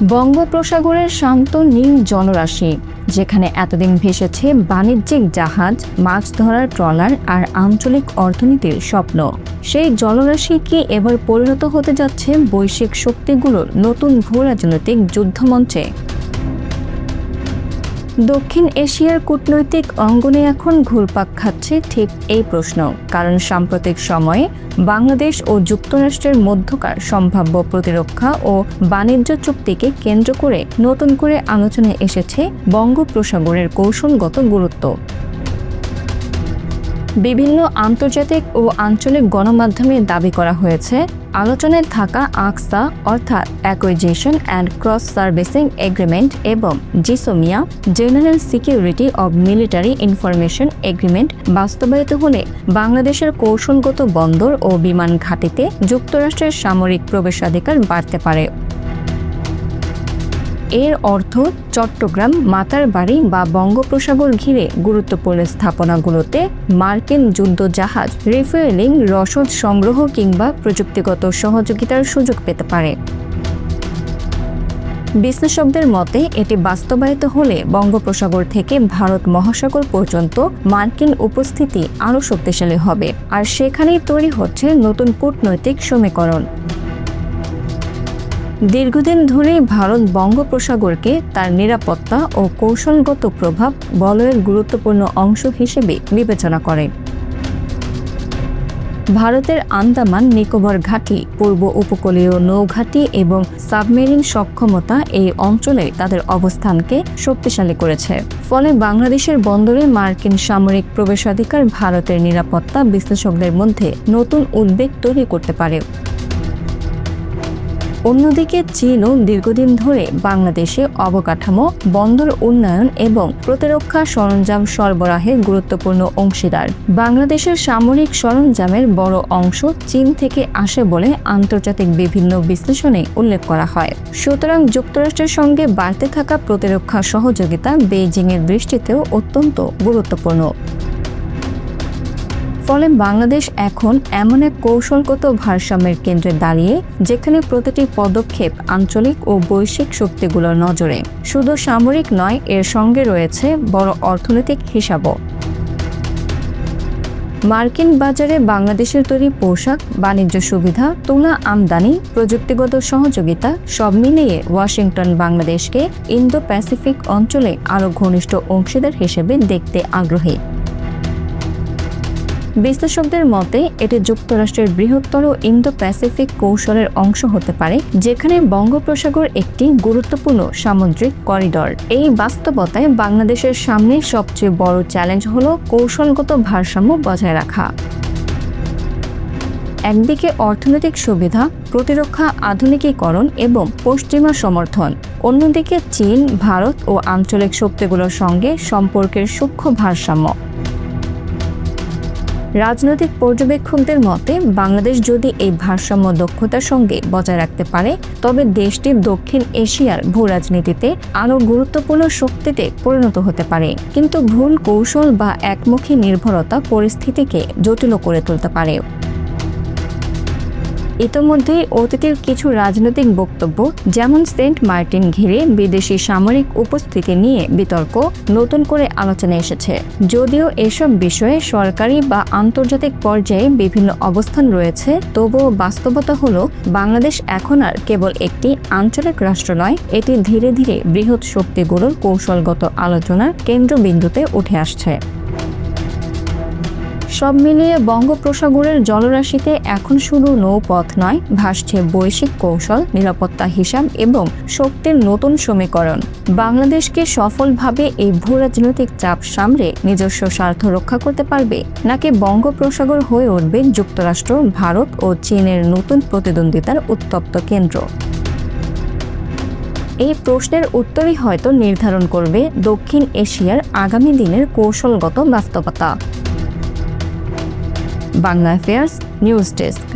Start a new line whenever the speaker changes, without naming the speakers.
বঙ্গোপসাগরের শান্ত নীল জলরাশি, যেখানে এতদিন ভেসেছে বাণিজ্যিক জাহাজ, মাছ ধরার ট্রলার আর আঞ্চলিক অর্থনীতির স্বপ্ন, সেই জলরাশি কি এবার পরিণত হতে যাচ্ছে বৈশ্বিক শক্তিগুলোর নতুন ভূরাজনৈতিক যুদ্ধমঞ্চে? দক্ষিণ এশিয়ার কূটনৈতিক অঙ্গনে এখন ঘুরপাক খাচ্ছে ঠিক এই প্রশ্ন, কারণ সাম্প্রতিক সময়ে বাংলাদেশ ও যুক্তরাষ্ট্রের মধ্যকার সম্ভাব্য প্রতিরক্ষা ও বাণিজ্য চুক্তিকে কেন্দ্র করে নতুন করে আলোচনায় এসেছে বঙ্গোপসাগরের কৌশলগত গুরুত্ব। বিভিন্ন আন্তর্জাতিক ও আঞ্চলিক গণমাধ্যমে দাবি করা হয়েছে, আলোচনায় থাকা আকসা অর্থাৎ acquisition and cross servicing agreement এবং GSOMIA general security of military information agreement বাস্তবায়িত হলে বাংলাদেশের কৌশলগত বন্দর ও বিমান ঘাঁটিতে যুক্তরাষ্ট্রের সামরিক প্রবেশাধিকার বাড়তে পারে। এর অর্থ চট্টগ্রাম, মাতারবাড়ি বা বঙ্গোপসাগর ঘিরে গুরুত্বপূর্ণ স্থাপনাগুলোতে মার্কিন যুদ্ধজাহাজ রিফুয়েলিং, রসদ সংগ্রহ কিংবা প্রযুক্তিগত সহযোগিতার সুযোগ পেতে পারে। বিশ্লেষকদের মতে, এটি বাস্তবায়িত হলে বঙ্গোপসাগর থেকে ভারত মহাসাগর পর্যন্ত মার্কিন উপস্থিতি আরও শক্তিশালী হবে, আর সেখানেই তৈরি হচ্ছে নতুন কূটনৈতিক সমীকরণ। দীর্ঘদিন ধরেই ভারত বঙ্গোপসাগরকে তার নিরাপত্তা ও কৌশলগত প্রভাব বলয়ের গুরুত্বপূর্ণ অংশ হিসেবে বিবেচনা করে। ভারতের আন্দামান নিকোবর ঘাঁটি, পূর্ব উপকূলীয় নৌঘাঁটি এবং সাবমেরিন সক্ষমতা এই অঞ্চলে তাদের অবস্থানকে শক্তিশালী করেছে। ফলে বাংলাদেশের বন্দরে মার্কিন সামরিক প্রবেশাধিকার ভারতের নিরাপত্তা বিশ্লেষকদের মধ্যে নতুন উদ্বেগ তৈরি করতে পারে। অন্যদিকে চীনও দীর্ঘদিন ধরে বাংলাদেশে অবকাঠামো, বন্দর উন্নয়ন এবং প্রতিরক্ষা সরঞ্জাম সরবরাহে গুরুত্বপূর্ণ অংশীদার। বাংলাদেশের সামরিক সরঞ্জামের বড় অংশ চীন থেকে আসে বলে আন্তর্জাতিক বিভিন্ন বিশ্লেষণে উল্লেখ করা হয়। সুতরাং যুক্তরাষ্ট্রের সঙ্গে বাড়তে থাকা প্রতিরক্ষা সহযোগিতা বেইজিংয়ের দৃষ্টিতেও অত্যন্ত গুরুত্বপূর্ণ। ফলে বাংলাদেশ এখন এমন এক কৌশলগত ভারসাম্যের কেন্দ্রে দাঁড়িয়ে, যেখানে প্রতিটি পদক্ষেপ আঞ্চলিক ও বৈশ্বিক শক্তিগুলোর নজরে। শুধু সামরিক নয়, এর সঙ্গে রয়েছে বড় অর্থনৈতিক হিসাবও। মার্কিন বাজারে বাংলাদেশের তৈরি পোশাক, বাণিজ্য সুবিধা, তুলা আমদানি, প্রযুক্তিগত সহযোগিতা সব মিলিয়ে ওয়াশিংটন বাংলাদেশকে ইন্দো প্যাসিফিক অঞ্চলে আরও ঘনিষ্ঠ অংশীদার হিসেবে দেখতে আগ্রহী। বিশ্লেষকদের মতে, এটি যুক্তরাষ্ট্রের বৃহত্তর ইন্দো প্যাসিফিক কৌশলের অংশ হতে পারে, যেখানে বঙ্গোপসাগর একটি গুরুত্বপূর্ণ সামুদ্রিক করিডর। এই বাস্তবতায় বাংলাদেশের সামনে সবচেয়ে বড় চ্যালেঞ্জ হল কৌশলগত ভারসাম্য বজায় রাখা। একদিকে অর্থনৈতিক সুবিধা, প্রতিরক্ষা আধুনিকীকরণ এবং পশ্চিমা সমর্থন, অন্যদিকে চীন, ভারত ও আঞ্চলিক শক্তিগুলোর সঙ্গে সম্পর্কের সূক্ষ্ম ভারসাম্য। রাজনৈতিক পর্যবেক্ষকদের মতে, বাংলাদেশ যদি এই ভারসাম্য দক্ষতার সঙ্গে বজায় রাখতে পারে, তবে দেশটি দক্ষিণ এশিয়ার ভূরাজনীতিতে আরও গুরুত্বপূর্ণ শক্তিতে পরিণত হতে পারে। কিন্তু ভুল কৌশল বা একমুখী নির্ভরতা পরিস্থিতিকে জটিল করে তুলতে পারে। ইতোমধ্যেই অতীতের কিছু রাজনৈতিক বক্তব্য, যেমন সেন্ট মার্টিন ঘিরে বিদেশি সামরিক উপস্থিতি নিয়ে বিতর্ক, নতুন করে আলোচনায় এসেছে। যদিও এসব বিষয়ে সরকারি বা আন্তর্জাতিক পর্যায়ে বিভিন্ন অবস্থান রয়েছে, তবুও বাস্তবতা হলো বাংলাদেশ এখন আর কেবল একটি আঞ্চলিক রাষ্ট্র নয়, এটি ধীরে ধীরে বৃহৎ শক্তিগুলোর কৌশলগত আলোচনার কেন্দ্রবিন্দুতে উঠে আসছে। সব মিলিয়ে বঙ্গোপসাগরের জলরাশিতে এখন শুধু নৌপথ নয়, ভাসছে বৈশ্বিক কৌশল, নিরাপত্তা হিসাব এবং শক্তির নতুন সমীকরণ। বাংলাদেশকে সফলভাবে এই ভূরাজনৈতিক চাপ সামলে নিজস্ব স্বার্থ রক্ষা করতে পারবে, নাকি বঙ্গোপসাগর হয়ে উঠবে যুক্তরাষ্ট্র, ভারত ও চীনের নতুন প্রতিদ্বন্দ্বিতার উত্তপ্ত কেন্দ্র? এই প্রশ্নের উত্তরই হয়তো নির্ধারণ করবে দক্ষিণ এশিয়ার আগামী দিনের কৌশলগত বাস্তবতা। Bangla affairs news desk.